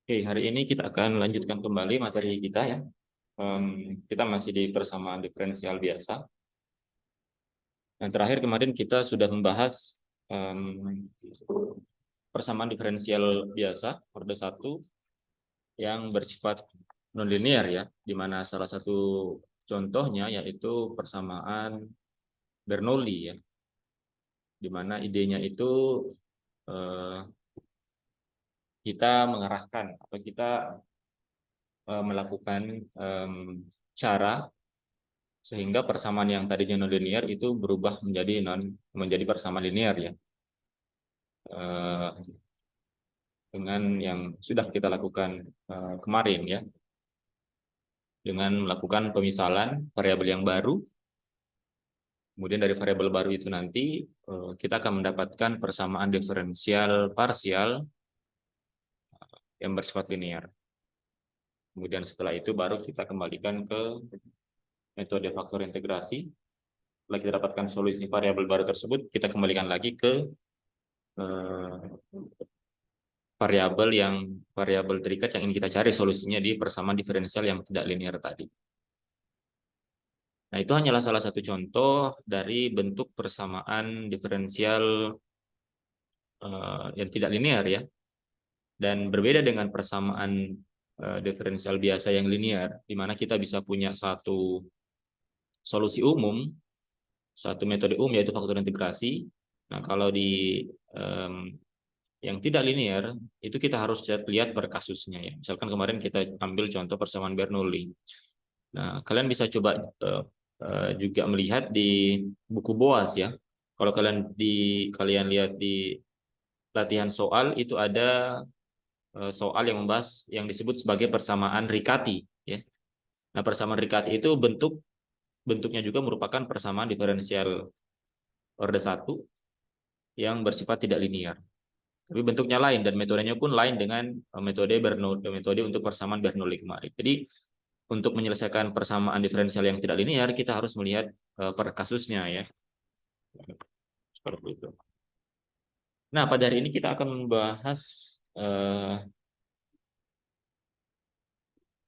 Oke, hari ini kita akan lanjutkan kembali materi kita ya. Kita masih di persamaan diferensial biasa. Yang terakhir kemarin kita sudah membahas em, persamaan diferensial biasa orde 1 yang bersifat nonlinear ya, di mana salah satu contohnya yaitu persamaan Bernoulli ya, di mana idenya itu eh, kita mengarahkan atau kita melakukan cara sehingga persamaan yang tadinya nonlinear itu berubah menjadi persamaan linear ya. Eh, dengan yang sudah kita lakukan kemarin ya, dengan melakukan pemisalan variabel yang baru. Kemudian dari variabel baru itu nanti kita akan mendapatkan persamaan diferensial parsial yang bersifat linear. Kemudian setelah itu baru kita kembalikan ke metode faktor integrasi. Setelah kita dapatkan solusi variabel baru tersebut, kita kembalikan lagi ke eh, variabel terikat yang ingin kita cari solusinya di persamaan diferensial yang tidak linear tadi. Nah, itu hanyalah salah satu contoh dari bentuk persamaan diferensial yang tidak linear ya. Dan berbeda dengan persamaan diferensial biasa yang linear, di mana kita bisa punya satu solusi umum, satu metode umum yaitu faktor integrasi. Nah, kalau di yang tidak linear itu kita harus lihat per kasusnya ya. Misalkan kemarin kita ambil contoh persamaan Bernoulli. Nah, kalian bisa coba juga melihat di buku Boas ya. Kalau kalian lihat di latihan soal itu ada soal yang membahas yang disebut sebagai persamaan Riccati ya. Nah, persamaan Riccati itu bentuknya juga merupakan persamaan diferensial orde 1 yang bersifat tidak linear. Tapi bentuknya lain dan metodenya pun lain dengan metode untuk persamaan Bernoulli kemarin. Jadi untuk menyelesaikan persamaan diferensial yang tidak linear, kita harus melihat per kasusnya ya. Seperti itu. Nah, pada hari ini kita akan membahas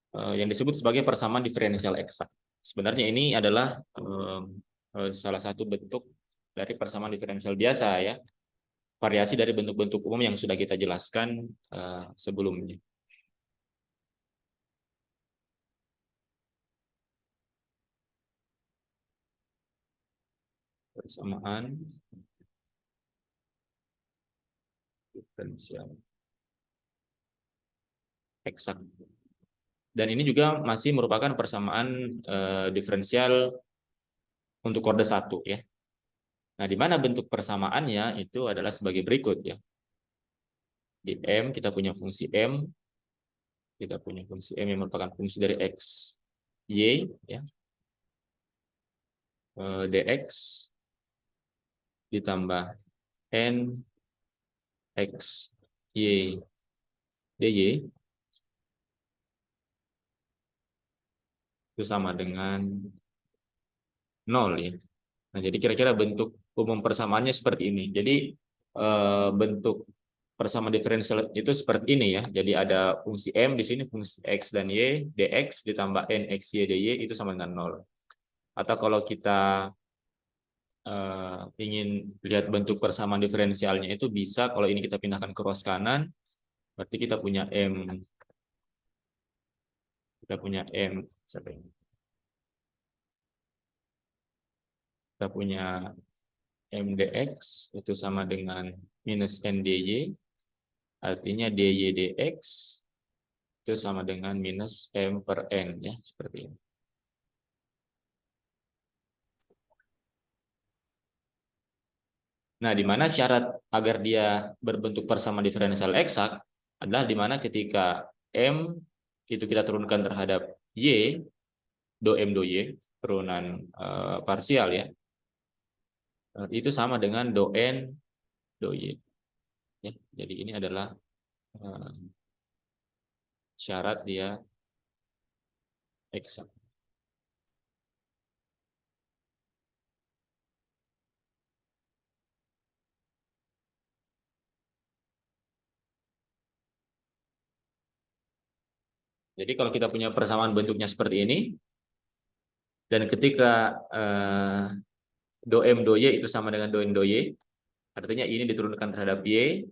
yang disebut sebagai persamaan diferensial eksak. Sebenarnya ini adalah salah satu bentuk dari persamaan diferensial biasa ya, variasi dari bentuk-bentuk umum yang sudah kita jelaskan sebelumnya. Persamaan diferensial eksak. Dan ini juga masih merupakan persamaan diferensial untuk orde 1 ya. Nah, di mana bentuk persamaannya itu adalah sebagai berikut ya. Di M kita punya fungsi M, kita punya fungsi M yang merupakan fungsi dari X, Y ya. Dx ditambah N X Y dy itu sama dengan 0 ya. Nah, jadi kira-kira bentuk umum persamaannya seperti ini. Jadi bentuk persamaan diferensial itu seperti ini ya. Jadi ada fungsi M di sini, fungsi X dan Y, dx ditambah N X Y dy itu sama dengan 0. Atau kalau kita ingin lihat bentuk persamaan diferensialnya itu bisa kalau ini kita pindahkan ke ruas kanan, berarti kita punya M siapa ini? Kita punya M dx itu sama dengan minus N dy, artinya dy dx itu sama dengan minus M per N ya, seperti ini. Nah, di mana syarat agar dia berbentuk persamaan diferensial eksak adalah di mana ketika M itu kita turunkan terhadap Y, do M do Y, turunan parsial ya, itu sama dengan do N do Y. Ya, jadi ini adalah uh, syarat dia eksak. Jadi kalau kita punya persamaan bentuknya seperti ini, dan ketika do M do Y itu sama dengan do N do Y, artinya ini diturunkan terhadap Y,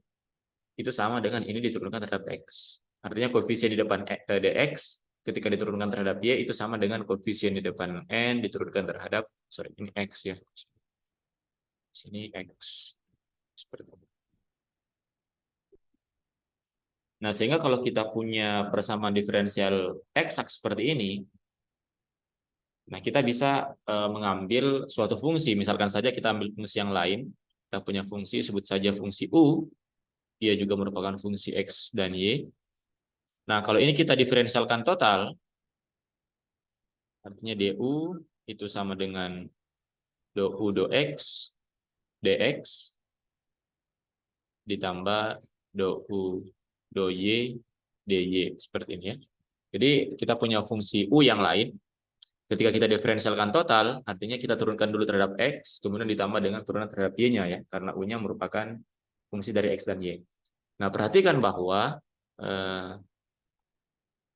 itu sama dengan ini diturunkan terhadap X. Artinya koefisien di depan dx ketika diturunkan terhadap Y itu sama dengan koefisien di depan N diturunkan terhadap, sorry, ini X ya. Sini X. Seperti itu. Nah, sehingga kalau kita punya persamaan diferensial eksak seperti ini, nah kita bisa mengambil suatu fungsi, misalkan saja kita ambil fungsi yang lain, kita punya fungsi, sebut saja fungsi U, dia juga merupakan fungsi X dan Y. Nah, kalau ini kita diferensialkan total, artinya du itu sama dengan do U do X dx ditambah do U do Y dy, seperti ini ya. Jadi kita punya fungsi U yang lain. Ketika kita diferensialkan total, artinya kita turunkan dulu terhadap X, kemudian ditambah dengan turunan terhadap Y-nya ya, karena U-nya merupakan fungsi dari X dan Y. Nah, perhatikan bahwa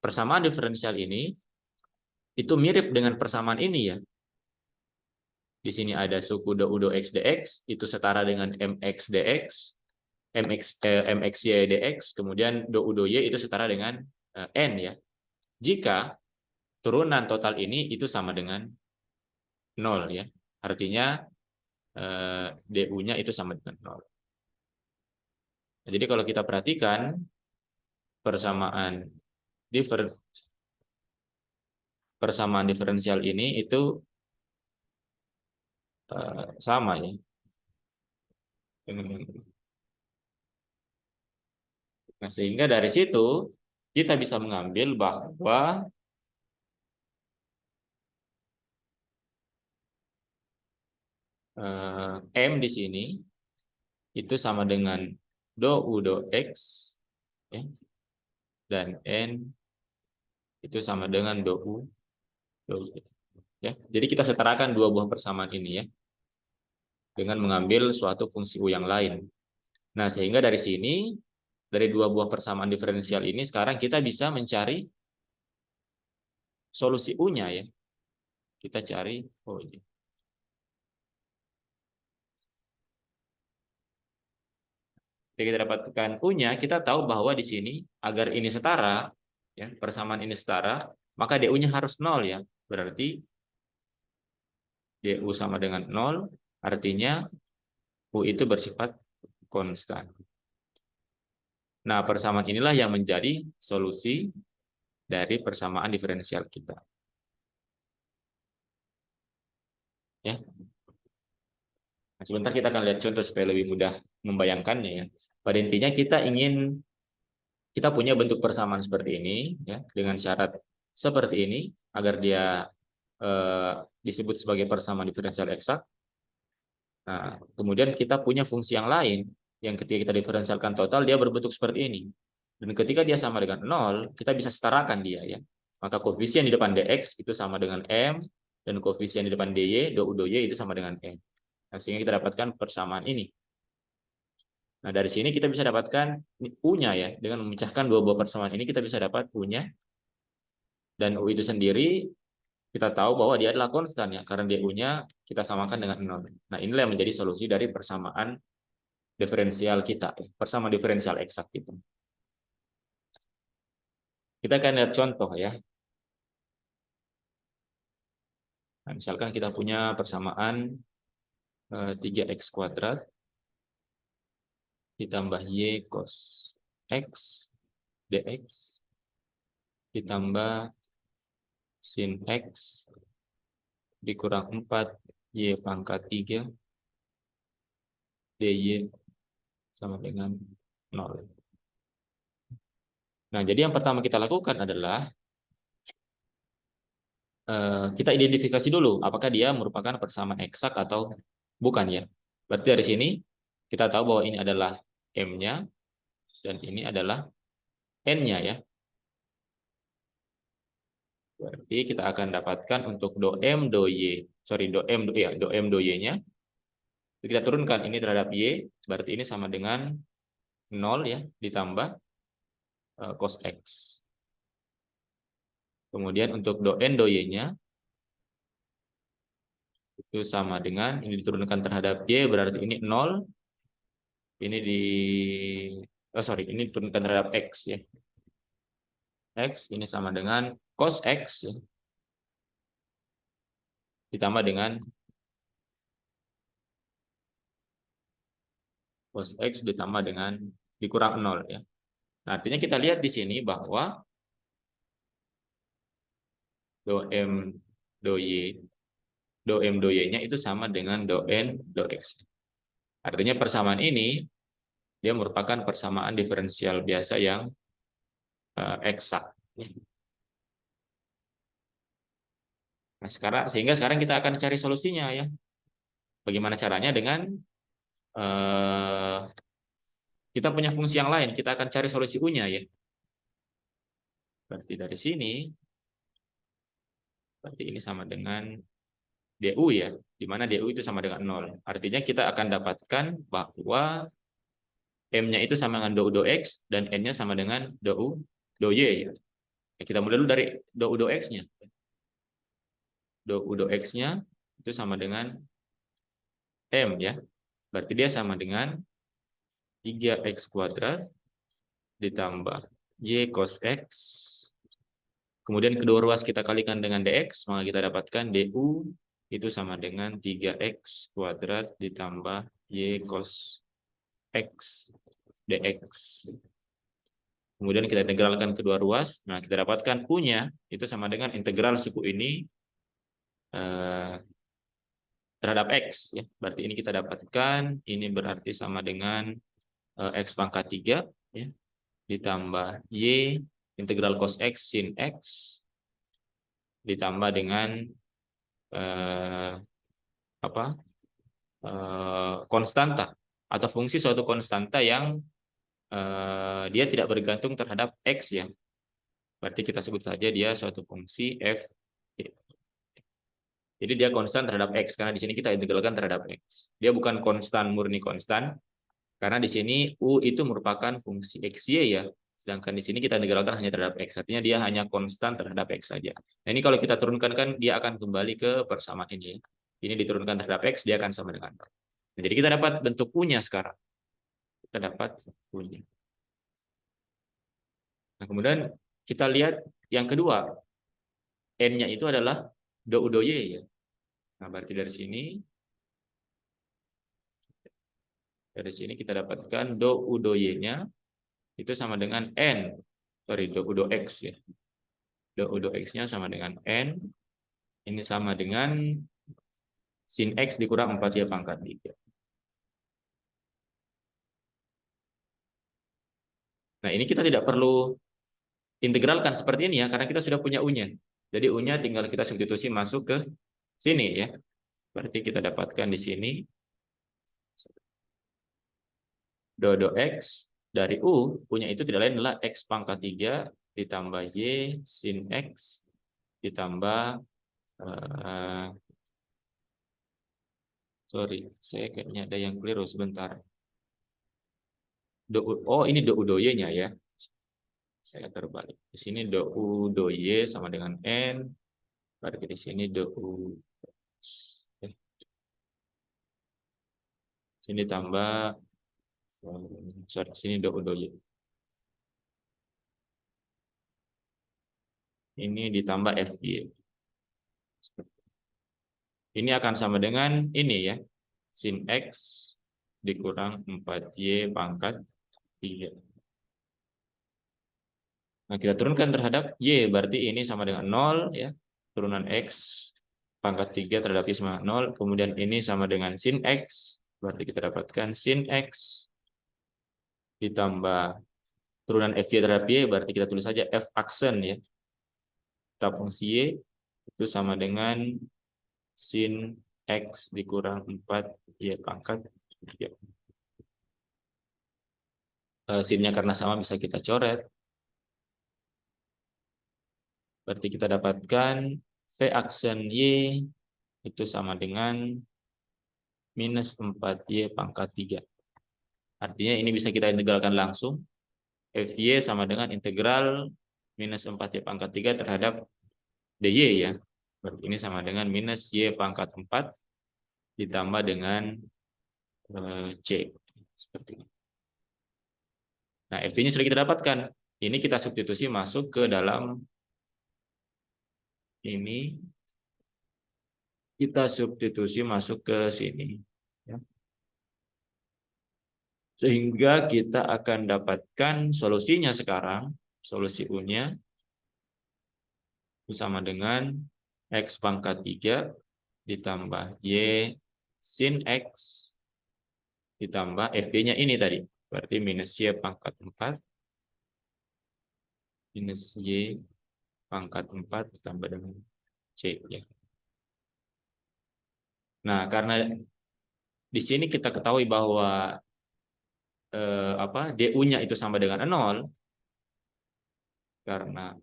persamaan diferensial ini itu mirip dengan persamaan ini ya. Di sini ada suku do U do X dx, itu setara dengan MX dx, MXY dx, kemudian do U do Y itu setara dengan N ya. Jika turunan total ini itu sama dengan 0 ya. Artinya du-nya itu sama dengan 0. Nah, jadi kalau kita perhatikan persamaan persamaan diferensial ini itu sama ya. Nah, sehingga dari situ kita bisa mengambil bahwa M di sini itu sama dengan do U do X ya, dan N itu sama dengan do U do Y. Ya. Jadi kita setarakan dua buah persamaan ini ya dengan mengambil suatu fungsi U yang lain. Nah, sehingga dari sini dari dua buah persamaan diferensial ini sekarang kita bisa mencari solusi U-nya ya. Kita cari ini. Jadi kita dapatkan U-nya, kita tahu bahwa di sini agar ini setara ya, persamaan ini setara, maka du-nya harus 0 ya. Berarti du sama dengan 0, artinya U itu bersifat konstan. Nah, persamaan inilah yang menjadi solusi dari persamaan diferensial kita. Ya. Nah, sebentar kita akan lihat contoh supaya lebih mudah membayangkannya ya. Pada intinya kita punya bentuk persamaan seperti ini ya, dengan syarat seperti ini agar dia disebut sebagai persamaan diferensial eksak. Nah, kemudian kita punya fungsi yang lain yang ketika kita diferensialkan total dia berbentuk seperti ini. Dan ketika dia sama dengan 0, kita bisa setarakan dia ya. Maka koefisien di depan dx itu sama dengan m, dan koefisien di depan dy, do u do y itu sama dengan n. Nah, sehingga kita dapatkan persamaan ini. Nah, dari sini kita bisa dapatkan U-nya ya. Dengan memecahkan dua buah persamaan ini kita bisa dapat U-nya. Dan U itu sendiri kita tahu bahwa dia adalah konstan ya. Karena dia U-nya kita samakan dengan 0. Nah, inilah yang menjadi solusi dari persamaan diferensial kita. Persamaan diferensial eksak itu. Kita akan lihat contoh ya. Nah, misalkan kita punya persamaan 3x kuadrat ditambah y cos x dx ditambah sin x dikurang 4 y pangkat 3 dy sama dengan 0. Nah, jadi yang pertama kita lakukan adalah kita identifikasi dulu apakah dia merupakan persamaan eksak atau bukan ya. Berarti dari sini kita tahu bahwa ini adalah M-nya dan ini adalah N-nya ya. Berarti kita akan dapatkan untuk do M do Y, do M do Y-nya. Kita turunkan ini terhadap Y, berarti ini sama dengan 0 ya, ditambah cos X. Kemudian untuk do N, do Y-nya itu sama dengan ini diturunkan terhadap Y, berarti ini 0. Ini ini diturunkan terhadap X ya. X ini sama dengan cos X ya, ditambah dengan cos X ditambah dengan dikurang 0 ya. Nah, artinya kita lihat di sini bahwa do M, do Y, do M, do Y-nya itu sama dengan do N, do X. Artinya persamaan ini dia merupakan persamaan diferensial biasa yang eksak. Nah, sehingga sekarang kita akan cari solusinya ya. Bagaimana caranya dengan eh, kita punya fungsi yang lain, kita akan cari solusi U-nya ya. Berarti dari sini, berarti ini sama dengan DU ya, di mana DU itu sama dengan 0. Artinya kita akan dapatkan bahwa M-nya itu sama dengan do U do X dan N-nya sama dengan do U do Y ya. Kita mulai dulu dari do U do X-nya. Do U do X-nya itu sama dengan M ya. Berarti dia sama dengan 3X kuadrat ditambah Y cos X. Kemudian kedua ruas kita kalikan dengan DX, maka kita dapatkan DU itu sama dengan 3X kuadrat ditambah Y cos X DX. Kemudian kita integralkan kedua ruas, nah kita dapatkan U-nya itu sama dengan integral suku ini terhadap X. Ya. Berarti ini kita dapatkan, ini berarti sama dengan X pangkat 3, ya, ditambah Y integral cos X sin X ditambah dengan konstanta atau fungsi suatu konstanta yang dia tidak bergantung terhadap X ya. Berarti kita sebut saja dia suatu fungsi f. Jadi dia konstan terhadap X karena di sini kita integralkan terhadap X. Dia bukan konstan murni konstan karena di sini U itu merupakan fungsi XY ya. Sedangkan di sini kita integralkan hanya terhadap X. Artinya dia hanya konstan terhadap X saja. Nah, ini kalau kita turunkan kan dia akan kembali ke persamaan ini. Ini diturunkan terhadap X, dia akan sama dengan 0. Nah, jadi kita dapat bentuk U-nya sekarang. Kita dapat U-nya. Nah, kemudian kita lihat yang kedua. N-nya itu adalah do U do Y ya. Nah, berarti dari sini kita dapatkan do U do Y-nya itu sama dengan N. Do U do X ya. Do U do X-nya sama dengan N. Ini sama dengan sin X dikurang 4Y pangkat 3. Nah, ini kita tidak perlu integralkan seperti ini ya, karena kita sudah punya U-nya. Jadi U-nya tinggal kita substitusi masuk ke sini ya. Berarti kita dapatkan di sini do X dari U-nya itu tidak lain adalah X pangkat 3 ditambah Y sin X ditambah sorry, saya kayaknya ada yang keliru sebentar. Ini do U do Y-nya ya. Saya terbalik. Di sini do U do Y sama dengan N. Berarti di sini do U sini tambah sorry, sini do U do Y. Ini ditambah FY. Ini akan sama dengan ini ya. Sin X dikurang 4Y pangkat 3. Nah, kita turunkan terhadap Y, berarti ini sama dengan 0 ya. Turunan X pangkat 3 terhadap Y sama 0. Kemudian ini sama dengan sin X, berarti kita dapatkan sin X ditambah turunan FY terhadap Y, berarti kita tulis saja F aksen ya. Tetap fungsi Y itu sama dengan sin X dikurang 4Y pangkat 3. Sinnya karena sama bisa kita coret. Berarti kita dapatkan V aksen Y itu sama dengan minus 4Y pangkat 3. Artinya ini bisa kita integralkan langsung. FY sama dengan integral minus 4Y pangkat 3 terhadap dy ya. Berarti ini sama dengan minus y pangkat 4 ditambah dengan c. Seperti ini. Nah, FV-nya sudah kita dapatkan. Ini kita substitusi masuk ke dalam ini. Kita substitusi masuk ke sini. Ya. Sehingga kita akan dapatkan solusinya sekarang. Solusi U-nya sama dengan X pangkat 3 ditambah Y sin X ditambah FB-nya ini tadi. Berarti minus Y pangkat 4 minus Y pangkat 4 ditambah dengan C. Ya. Nah, karena di sini kita ketahui bahwa DU-nya itu sama dengan 0, karena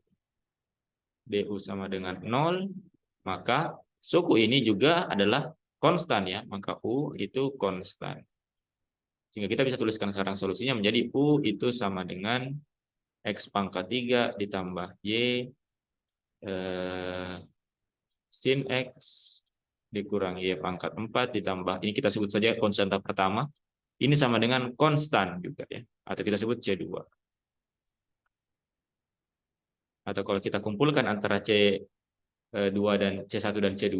DU sama dengan 0, maka suku ini juga adalah konstan ya, maka U itu konstan. Sehingga kita bisa tuliskan sekarang solusinya menjadi U itu sama dengan X pangkat 3 ditambah Y sin X dikurang Y pangkat 4 ditambah, ini kita sebut saja konstanta pertama, ini sama dengan konstan juga ya, atau kita sebut C2. Atau kalau kita kumpulkan antara C2 dan C1 dan C2,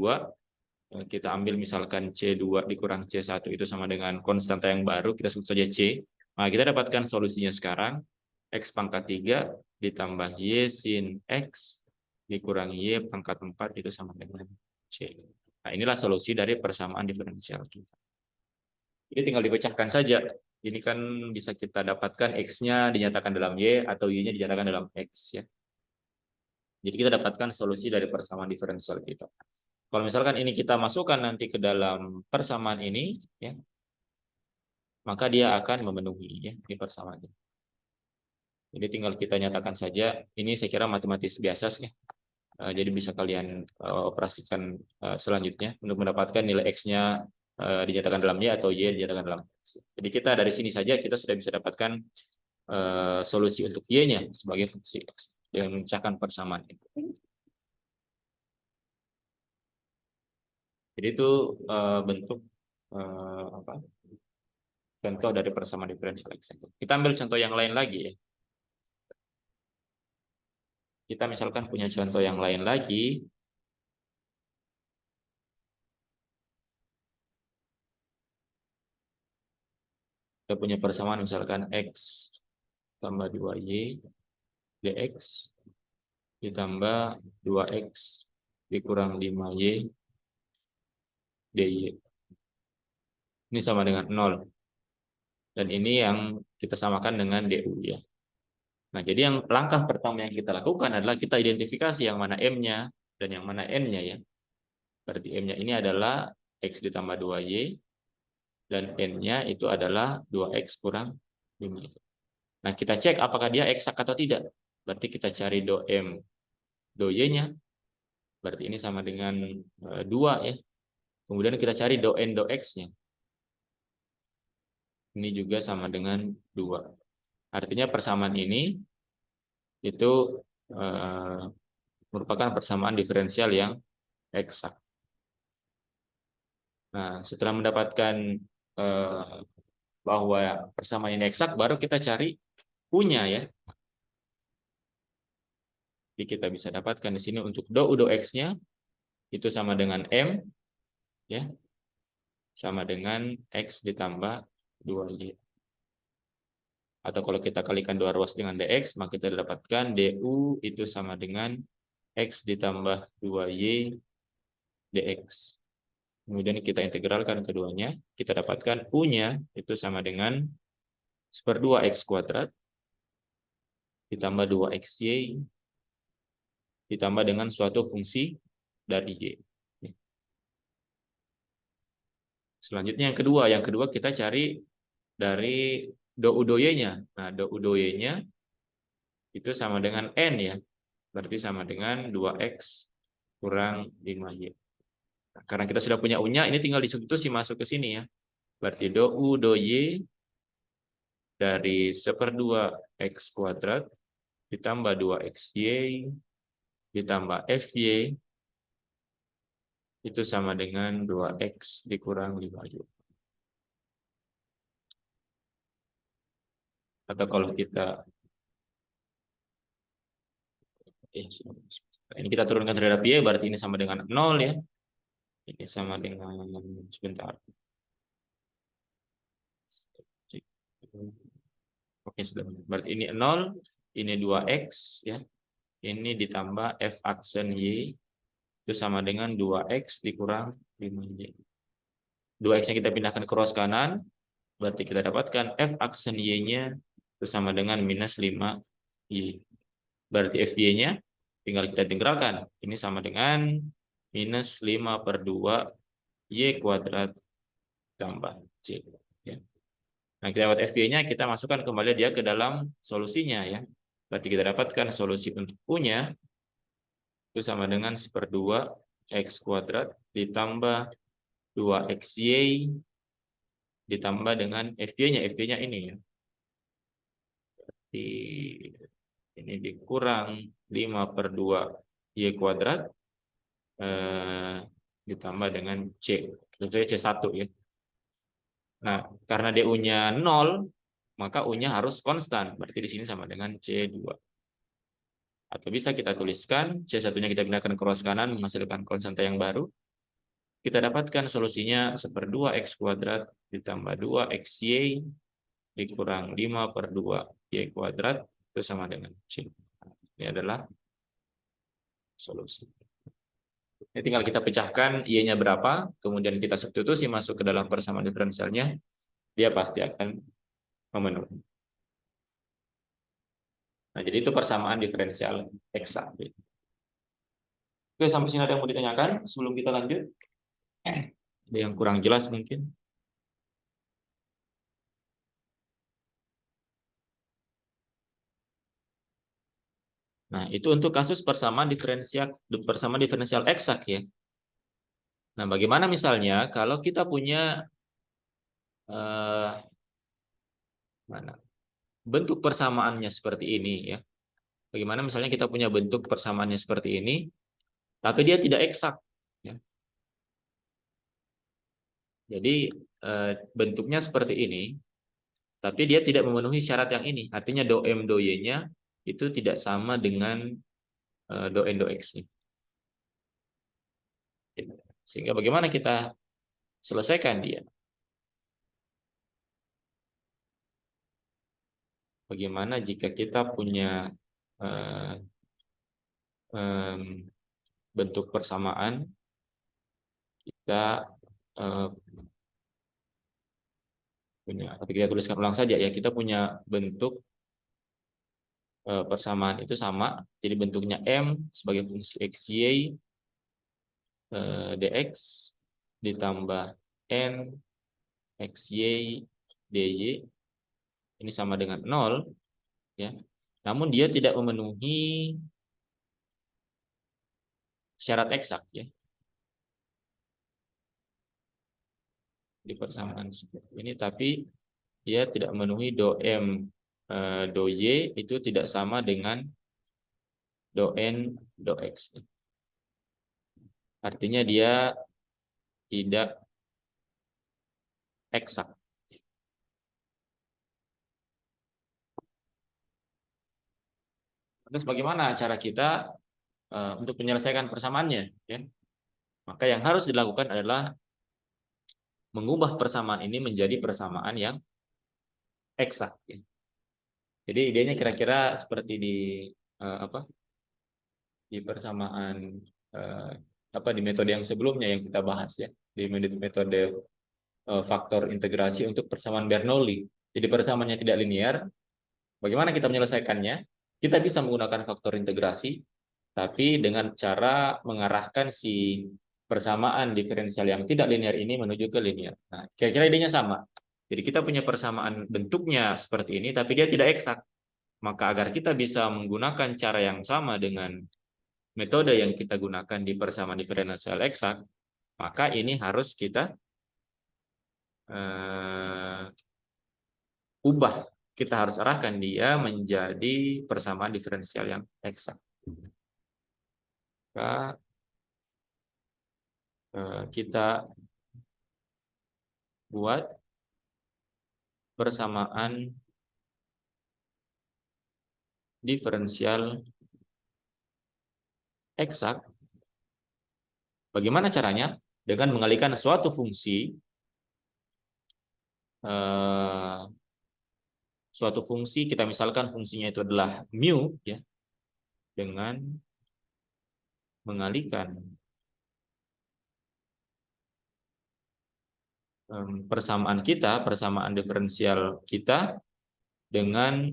kita ambil misalkan C2 dikurang C1 itu sama dengan konstanta yang baru, kita sebut saja C. Nah, kita dapatkan solusinya sekarang, X pangkat 3 ditambah Y sin X dikurang Y pangkat 4 itu sama dengan C. Nah, inilah solusi dari persamaan diferensial kita. Ini tinggal dipecahkan saja. Ini kan bisa kita dapatkan X-nya dinyatakan dalam Y atau Y-nya dinyatakan dalam X ya. Jadi kita dapatkan solusi dari persamaan diferensial kita. Kalau misalkan ini kita masukkan nanti ke dalam persamaan ini, ya, maka dia akan memenuhi ya di persamaan ini. Jadi tinggal kita nyatakan saja. Ini saya kira matematis biasa sih. Jadi bisa kalian operasikan selanjutnya untuk mendapatkan nilai X-nya dinyatakan dalam Y atau Y dinyatakan dalam X. Jadi kita dari sini saja kita sudah bisa dapatkan solusi untuk Y-nya sebagai fungsi X dengan memecahkan persamaan itu. Jadi itu bentuk contoh dari persamaan diferensial X. Kita ambil contoh yang lain lagi ya. Kita misalkan punya contoh yang lain lagi. Kita punya persamaan misalkan X tambah 2Y dx ditambah 2X dikurang 5Y dy. Ini sama dengan 0. Dan ini yang kita samakan dengan du ya. Nah, jadi yang langkah pertama yang kita lakukan adalah kita identifikasi yang mana M-nya dan yang mana N-nya ya. Berarti M-nya ini adalah X ditambah 2Y dan N-nya itu adalah 2X kurang 5Y. Nah, kita cek apakah dia eksak atau tidak. Berarti kita cari do M, do Y-nya. Berarti ini sama dengan 2 ya. Kemudian kita cari do N, do X-nya. Ini juga sama dengan 2. Artinya persamaan ini itu merupakan persamaan diferensial yang eksak. Nah, setelah mendapatkan bahwa persamaan ini eksak, baru kita cari U-nya ya. Jadi kita bisa dapatkan di sini untuk do X-nya itu sama dengan M ya. Sama dengan X ditambah 2Y. Atau kalau kita kalikan 2 ruas dengan dx, maka kita dapatkan du itu sama dengan X ditambah 2Y dx. Kemudian kita integralkan keduanya, kita dapatkan U-nya itu sama dengan 1/2 X kuadrat ditambah 2XY ditambah dengan suatu fungsi dari Y. Selanjutnya yang kedua kita cari dari do do Y-nya. Nah, do do Y-nya itu sama dengan N ya. Berarti sama dengan 2X kurang 5Y. Nah, karena kita sudah punya U-nya, ini tinggal disubstitusi masuk ke sini ya. Berarti do U do Y dari 1/2 X kuadrat ditambah 2XY ditambah FY itu sama dengan 2X dikurang 5Y. Atau kalau kita ini kita turunkan terhadap Y, berarti ini sama dengan 0 ya. Ini sama dengan, sebentar. Oke, sudah. Berarti ini 0, ini 2X ya. Ini ditambah F aksen Y itu sama dengan 2X dikurang 5Y. 2X-nya kita pindahkan ke ruas kanan, berarti kita dapatkan F aksen Y-nya itu sama dengan minus 5Y. Berarti FY-nya tinggal kita integralkan. Ini sama dengan minus 5 per 2 Y kuadrat tambah C. Ya. Nah, kita dapat FY-nya, kita masukkan kembali dia ke dalam solusinya ya. Berarti kita dapatkan solusi untuk U-nya itu sama dengan 1/2 X kuadrat ditambah 2XY ditambah dengan FY-nya. FY-nya ini ya. Ini dikurang 5 per 2 Y kuadrat ditambah dengan C. Tentunya C1 ya. Nah, karena DU-nya 0, maka U-nya harus konstan. Berarti di sini sama dengan C2. Atau bisa kita tuliskan, C1-nya kita pindahkan ke ruas kanan, menghasilkan konstanta yang baru. Kita dapatkan solusinya 1/2 X kuadrat ditambah 2XY dikurang 5 per 2 Y kuadrat, itu sama dengan C. Ini adalah solusi. Ini tinggal kita pecahkan Y-nya berapa, kemudian kita substitusi masuk ke dalam persamaan diferensialnya, dia pasti akan memenuhi. Nah, jadi itu persamaan diferensial eksak. Oke, sampai sini ada yang mau ditanyakan sebelum kita lanjut? Ada yang kurang jelas mungkin? Nah, itu untuk kasus persamaan diferensial eksak ya. Nah, bagaimana misalnya kalau kita punya bentuk persamaannya seperti ini ya. Bagaimana misalnya kita punya bentuk persamaannya seperti ini, tapi dia tidak eksak. Ya. Jadi bentuknya seperti ini, tapi dia tidak memenuhi syarat yang ini. Artinya do M do Y-nya itu tidak sama dengan do N do X. Sehingga bagaimana kita selesaikan dia? Bagaimana jika kita punya bentuk persamaan, kita tapi kita tuliskan ulang saja ya, kita punya bentuk persamaan itu sama, jadi bentuknya M sebagai fungsi XY dx ditambah N XY dy ini sama dengan 0 ya. Namun dia tidak memenuhi syarat eksak ya. Di persamaan seperti ini, tapi dia tidak memenuhi do M do Y itu tidak sama dengan do N do X. Artinya dia tidak eksak. Terus bagaimana cara kita untuk menyelesaikan persamaannya? Ya? Maka yang harus dilakukan adalah mengubah persamaan ini menjadi persamaan yang eksak. Ya. Jadi idenya kira-kira seperti di di persamaan di metode yang sebelumnya yang kita bahas ya, di metode faktor integrasi untuk persamaan Bernoulli. Jadi persamaannya tidak linear. Bagaimana kita menyelesaikannya? Kita bisa menggunakan faktor integrasi, tapi dengan cara mengarahkan si persamaan diferensial yang tidak linear ini menuju ke linear. Nah, kira-kira idenya sama. Jadi kita punya persamaan bentuknya seperti ini, tapi dia tidak eksak. Maka agar kita bisa menggunakan cara yang sama dengan metode yang kita gunakan di persamaan diferensial eksak, maka ini harus kita ubah. Kita harus arahkan dia menjadi persamaan diferensial yang eksak. maka kita buat persamaan diferensial eksak. Bagaimana caranya? Dengan mengalihkan suatu fungsi kita misalkan fungsinya itu adalah mu ya, dengan mengalihkan persamaan diferensial kita dengan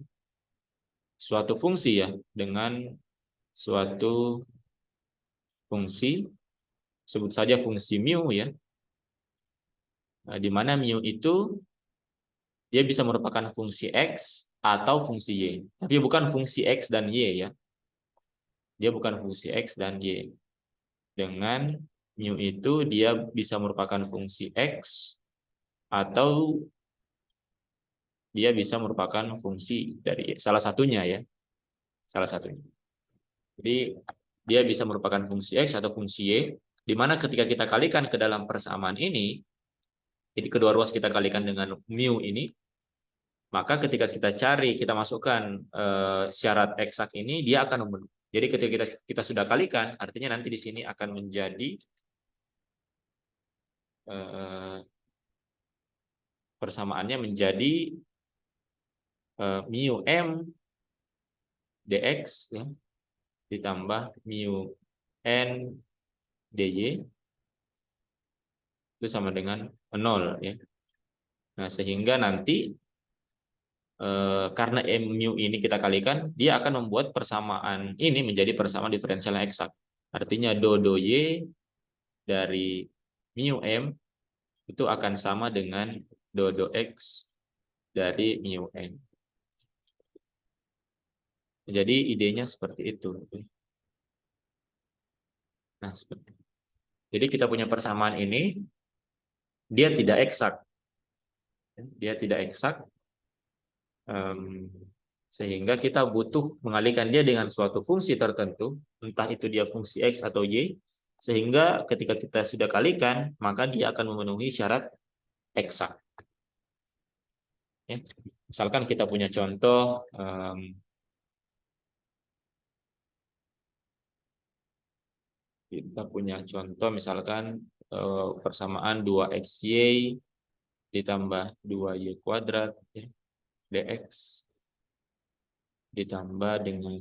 suatu fungsi ya, dengan suatu fungsi, sebut saja fungsi mu ya. Nah, di mana mu itu dia bisa merupakan fungsi x atau fungsi y, tapi bukan fungsi x dan y ya. Dia bukan fungsi x dan y. Dengan mu itu dia bisa merupakan fungsi x atau dia bisa merupakan fungsi dari salah satunya ya. Salah satunya. Jadi dia bisa merupakan fungsi x atau fungsi y, di mana ketika kita kalikan ke dalam persamaan ini, jadi kedua ruas kita kalikan dengan mu ini, maka ketika kita masukkan syarat eksak ini, dia akan memenuhi. Jadi ketika kita sudah kalikan, artinya nanti di sini akan menjadi persamaannya menjadi mu m dx ya, ditambah mu n dy itu sama dengan 0 ya. Nah, sehingga nanti karena mu ini kita kalikan, dia akan membuat persamaan ini menjadi persamaan diferensial yang eksak. Artinya do y dari mu m itu akan sama dengan do x dari mu n. Jadi idenya seperti itu. Nah, seperti itu. Jadi kita punya persamaan ini, dia tidak eksak. Dia tidak eksak, sehingga kita butuh mengalihkan dia dengan suatu fungsi tertentu, entah itu dia fungsi x atau y, sehingga ketika kita sudah kalikan, maka dia akan memenuhi syarat eksak. Ya. Misalkan kita punya contoh, misalkan persamaan 2xy ditambah 2y kuadrat ya, dx ditambah dengan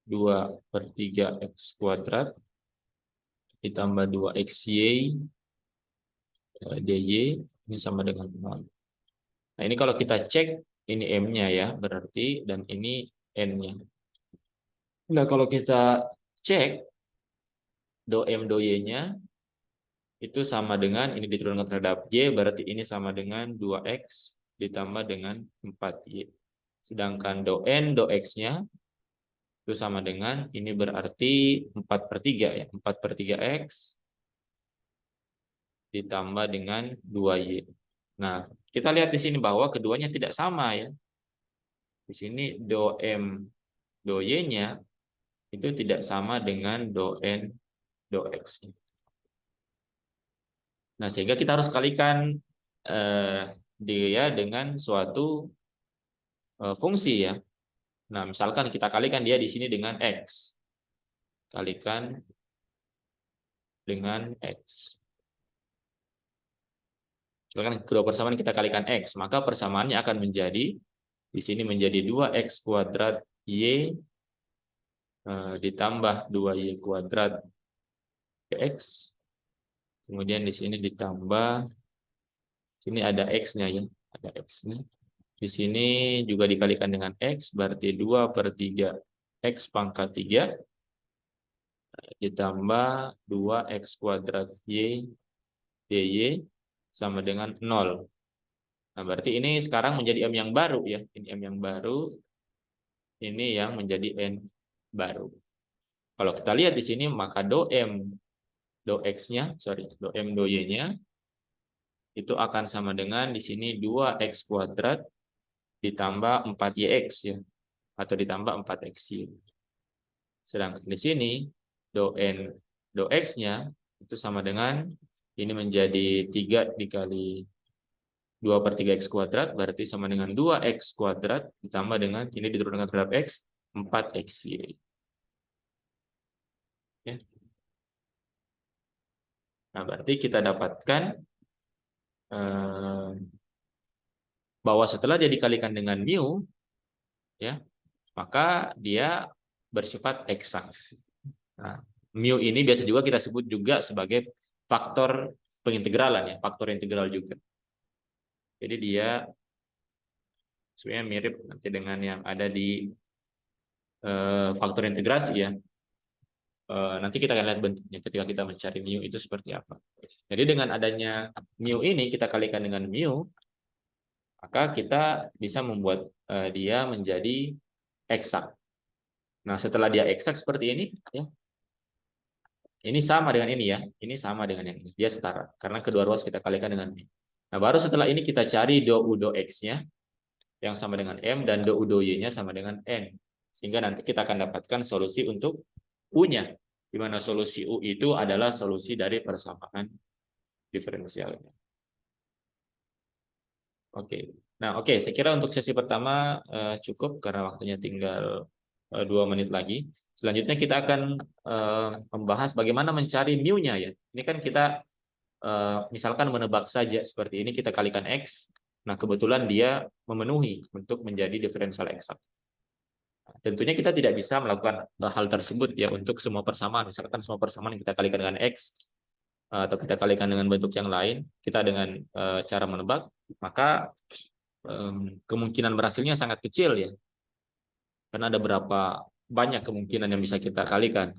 2/3 x kuadrat ditambah 2xy dy ini sama dengan 0. Nah, ini kalau kita cek ini m-nya ya, berarti, dan ini n-nya. Nah, kalau kita cek do m do y-nya itu sama dengan ini diturunkan terhadap y, berarti ini sama dengan 2x ditambah dengan 4y. Sedangkan do n do x-nya itu sama dengan ini berarti 4/3 ya, 4/3x ditambah dengan 2y. Nah, kita lihat di sini bahwa keduanya tidak sama ya. Di sini do m do y-nya itu tidak sama dengan do n do x. Nah, sehingga kita harus kalikan dia dengan suatu fungsi ya. Nah, misalkan kita kalikan dia di sini dengan x. Kalikan dengan x. Misalkan kedua persamaan kita kalikan x, maka persamaannya akan menjadi di sini menjadi 2x kuadrat y ditambah 2y kuadrat dx. Kemudian di sini ditambah, sini ada x-nya ya, ada x-nya. Di sini juga dikalikan dengan x, berarti 2/3 x pangkat 3 ditambah 2x kuadrat y dy sama dengan 0. Nah, berarti ini sekarang menjadi m yang baru ya. Ini m yang baru, ini yang menjadi n baru. Kalau kita lihat di sini, maka do m do x-nya, do m do y-nya itu akan sama dengan di sini 2x kuadrat ditambah 4yx ya, atau ditambah 4xy. Sedangkan di sini do n do x-nya itu sama dengan ini menjadi 3 dikali 2/3 x kuadrat, berarti sama dengan 2x kuadrat ditambah dengan ini diturunkan terhadap x, 4xy. Ya. Nah, berarti kita dapatkan bahwa setelah dia dikalikan dengan mu, ya, maka dia bersifat eksak. Nah, mu ini biasa juga kita sebut juga sebagai faktor pengintegralan, ya, faktor integral juga. Jadi dia sebenarnya mirip nanti dengan yang ada di faktor integrasi, ya. Nanti kita akan lihat bentuknya ketika kita mencari mu itu seperti apa. Jadi dengan adanya mu ini kita kalikan dengan mu, maka kita bisa membuat dia menjadi eksak. Nah, setelah dia eksak seperti ini, ya, ini sama dengan ini, ya. Ini sama dengan yang ini. Dia setara karena kedua ruas kita kalikan dengan mu. Nah, baru setelah ini kita cari do u do x-nya yang sama dengan m dan do u do y-nya sama dengan n. Sehingga nanti kita akan dapatkan solusi untuk u-nya. Di mana solusi u itu adalah solusi dari persamaan diferensialnya. Oke. Nah, oke, saya kira untuk sesi pertama cukup karena waktunya tinggal 2 menit lagi. Selanjutnya kita akan membahas bagaimana mencari mu-nya, ya. Ini kan kita misalkan menebak saja seperti ini, kita kalikan x. Nah, kebetulan dia memenuhi untuk menjadi diferensial eksak. Tentunya kita tidak bisa melakukan hal tersebut, ya, untuk semua persamaan. Misalkan semua persamaan yang kita kalikan dengan x atau kita kalikan dengan bentuk yang lain, kita dengan cara menebak, maka kemungkinan berhasilnya sangat kecil, ya. Karena ada berapa banyak kemungkinan yang bisa kita kalikan,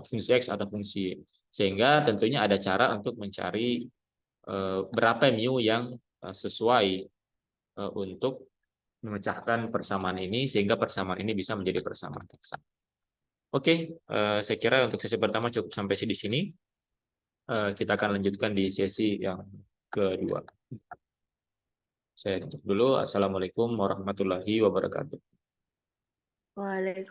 fungsi x atau fungsi, sehingga tentunya ada cara untuk mencari berapa mu yang sesuai untuk memecahkan persamaan ini sehingga persamaan ini bisa menjadi persamaan eksak. Oke, saya kira untuk sesi pertama cukup sampai di sini. Kita akan lanjutkan di sesi yang kedua. Saya tutup dulu. Assalamualaikum warahmatullahi wabarakatuh. Waalaikumsalam.